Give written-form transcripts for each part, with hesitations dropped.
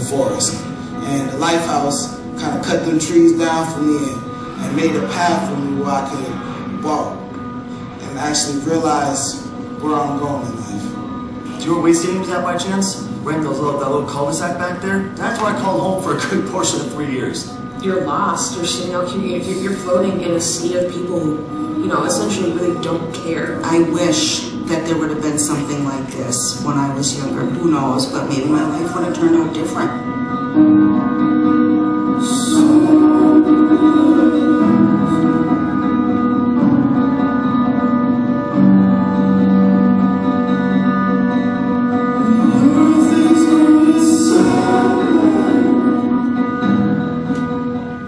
Forest, and the Lifehouse kind of cut them trees down for me and made a path for me where I could walk and actually realize where I'm going in life. Do you know where Waste Stadium's at by chance? Right in that little cul-de-sac back there? That's where I called home for a good portion of 3 years. You're lost. You're sitting out here. You're floating in a sea of people who, essentially really don't care. I wish that there would have been something like this when I was younger. Who knows? But maybe my life would have turned out different.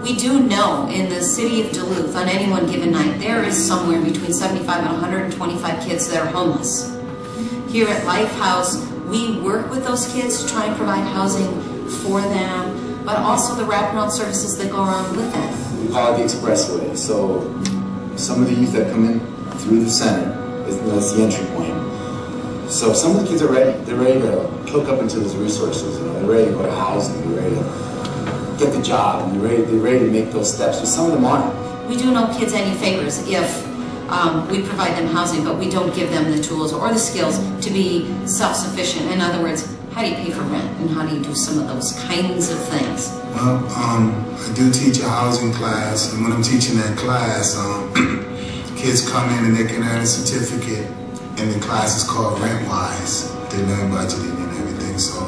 We do know in the city of Duluth, on any one given night, there is somewhere between 75 and 125 kids that are homeless. Here at Lifehouse, we work with those kids to try and provide housing for them, but also the wraparound services that go around with that. We call it the expressway. So some of the youth that come in through the center, that's the entry point. So some of the kids are ready. They're ready to hook up into those resources. They're ready to go to housing. They're ready to get the job, and they're ready to make those steps, but some of them aren't. We do no kids any favors if we provide them housing, but we don't give them the tools or the skills to be self-sufficient. In other words, how do you pay for rent, and how do you do some of those kinds of things? Well, I do teach a housing class, and when I'm teaching that class, kids come in and they can earn a certificate, and the class is called Rent-Wise. They learn budgeting and everything, so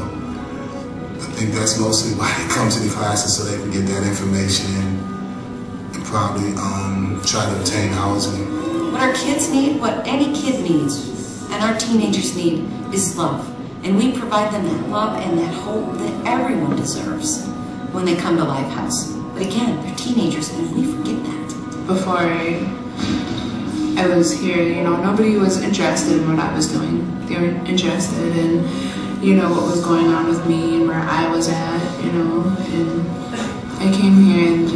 I think that's mostly why they come to the classes, so they can get that information and probably try to obtain housing. What our kids need, what any kid needs, and our teenagers need, is love. And we provide them that love and that hope that everyone deserves when they come to Lifehouse. But again, they're teenagers, and we forget that. Before I was here, nobody was interested in what I was doing. They weren't interested in, what was going on with me and where I was at, and I came here and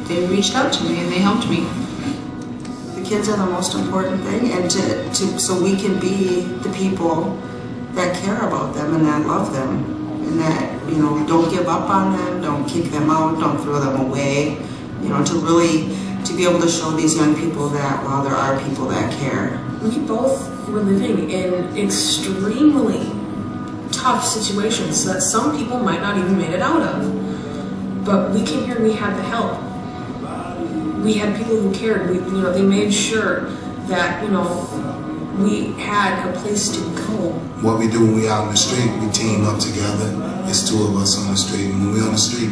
they reached out to me and they helped me. The kids are the most important thing, and so we can be the people that care about them and that love them, and that, don't give up on them, don't kick them out, don't throw them away, to be able to show these young people that, well, there are people that care. We both were living in extremely tough situations that some people might not even made it out of. But we came here, we had the help. We had people who cared. They made sure that, we had a place to go. What we do when we out in the street, we team up together. There's two of us on the street. And when we're on the street,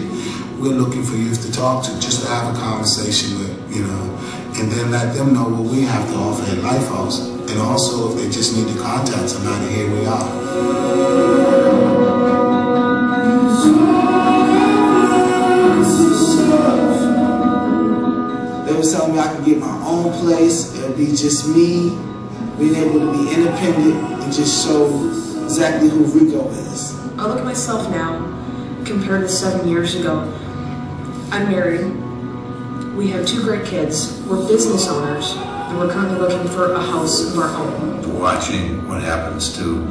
we're looking for youth to talk to, just to have a conversation with, and then let them know what we have to offer at Lifehouse. And also, if they just need to contact somebody, here we are. They was telling me I could get my own place. It would be just me, being able to be independent and just show exactly who Rico is. I look at myself now, compared to 7 years ago. I'm married. We have 2 great kids. We're business owners, and we're currently looking for a house of our own. Watching what happens to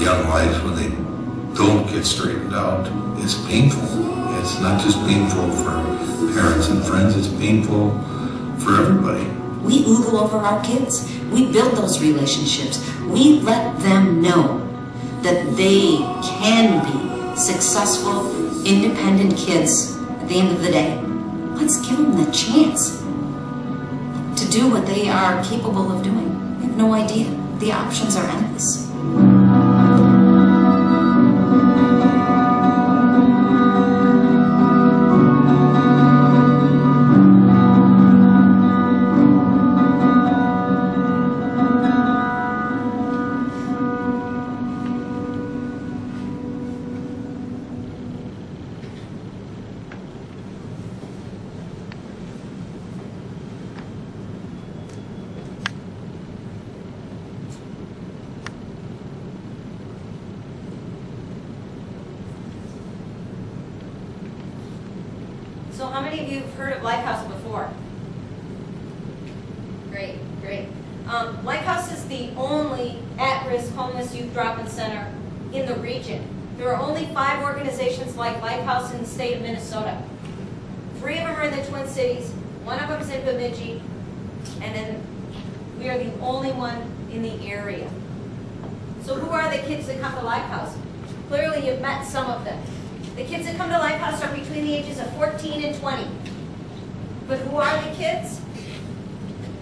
young lives when they don't get straightened out is painful. It's not just painful for parents and friends, it's painful for everybody. We oogle over our kids. We build those relationships. We let them know that they can be successful, independent kids at the end of the day. Let's give them the chance to do what they are capable of doing. We have no idea. The options are endless. So how many of you have heard of Lifehouse before? Great, great. Lifehouse is the only at-risk homeless youth drop-in center in the region. There are only 5 organizations like Lifehouse in the state of Minnesota. 3 of them are in the Twin Cities, 1 of them is in Bemidji, and then we are the only one in the area. So who are the kids that come to Lifehouse? Clearly you've met some of them. The kids that come to Lifehouse are between the ages of 14 and 20. But who are the kids?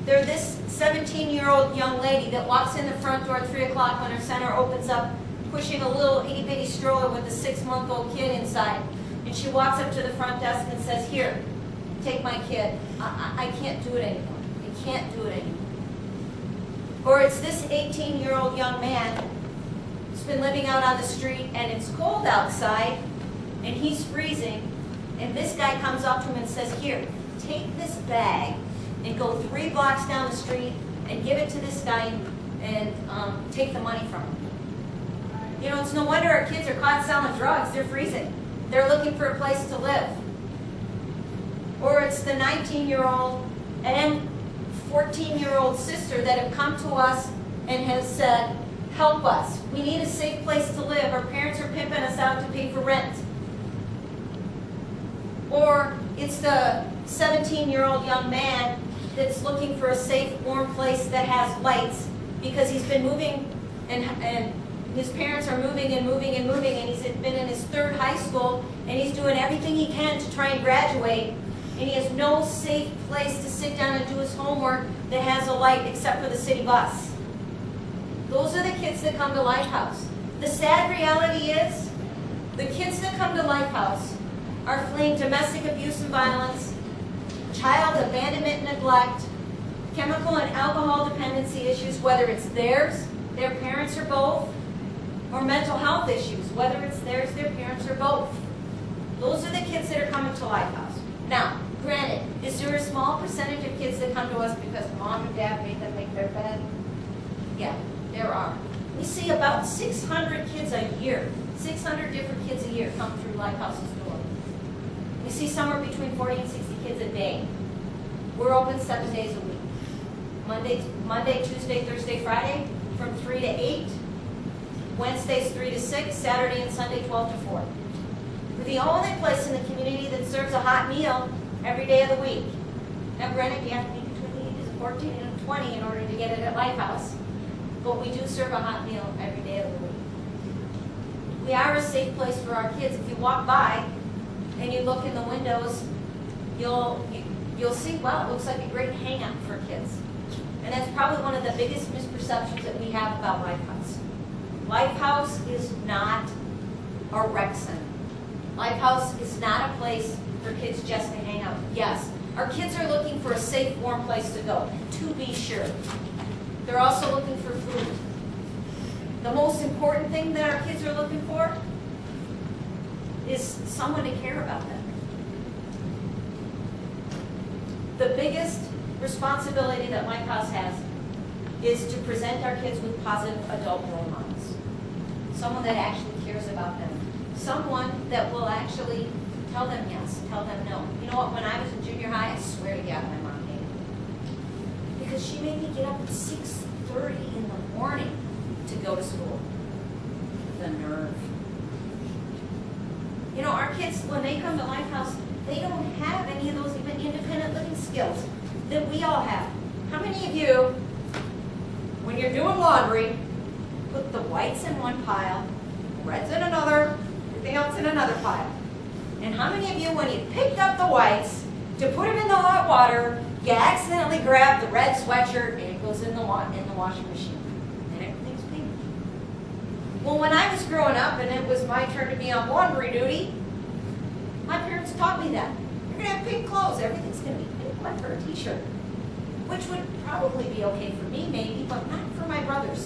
They're this 17-year-old young lady that walks in the front door at 3 o'clock when her center opens up, pushing a little itty-bitty stroller with a 6-month-old kid inside. And she walks up to the front desk and says, here, take my kid. I can't do it anymore. I can't do it anymore. Or it's this 18-year-old young man who's been living out on the street and it's cold outside and he's freezing. And this guy comes up to him and says, here, take this bag and go 3 blocks down the street and give it to this guy and take the money from him. You know, it's no wonder our kids are caught selling drugs. They're freezing. They're looking for a place to live. Or it's the 19-year-old and 14-year-old sister that have come to us and has said, help us. We need a safe place to live. Our parents are pimping us out to pay for rent. Or it's the 17-year-old young man that's looking for a safe, warm place that has lights because he's been moving and his parents are moving and moving and moving, and he's been in his 3rd high school, and he's doing everything he can to try and graduate, and he has no safe place to sit down and do his homework that has a light except for the city bus. Those are the kids that come to Lifehouse. The sad reality is, the kids that come to Lifehouse are fleeing domestic abuse and violence, child abandonment and neglect, chemical and alcohol dependency issues, whether it's theirs, their parents, or both, or mental health issues, whether it's theirs, their parents, or both. Those are the kids that are coming to Lifehouse. Now, granted, is there a small percentage of kids that come to us because mom and dad made them make their bed? Yeah, there are. We see about 600 kids a year, 600 different kids a year come through Lifehouse's door. We see somewhere between 40 and 60 kids a day. We're open 7 days a week. Monday, Tuesday, Thursday, Friday, from 3 to 8. Wednesdays 3 to 6, Saturday and Sunday 12 to 4. We're the only place in the community that serves a hot meal every day of the week. Now granted, you have to be between the ages of 14 and 20 in order to get it at Lifehouse, but we do serve a hot meal every day of the week. We are a safe place for our kids. If you walk by and you look in the windows, you'll see, wow, it looks like a great hangout for kids. And that's probably one of the biggest misperceptions that we have about Lifehouse. Lifehouse is not a rec center. Lifehouse is not a place for kids just to hang out. Yes, our kids are looking for a safe, warm place to go, to be sure. They're also looking for food. The most important thing that our kids are looking for is someone to care about them. The biggest responsibility that Lifehouse has is to present our kids with positive adult role models. Someone that actually cares about them. Someone that will actually tell them yes, tell them no. You know what, when I was in junior high, I swear to God, my mom hated me. Because she made me get up at 6:30 in the morning to go to school. The nerve. You know, our kids, when they come to Lifehouse, they don't have any of those even independent living skills that we all have. How many of you, when you're doing laundry, put the whites in one pile, reds in another, everything else in another pile? And how many of you, when you picked up the whites to put them in the hot water, you accidentally grab the red sweatshirt and it goes in the washing machine, and everything's pink? Well, when I was growing up and it was my turn to be on laundry duty, my parents taught me that. You're going to have pink clothes. Everything's going to be pink, like for a t-shirt. Which would probably be okay for me, maybe, but not for my brother's son.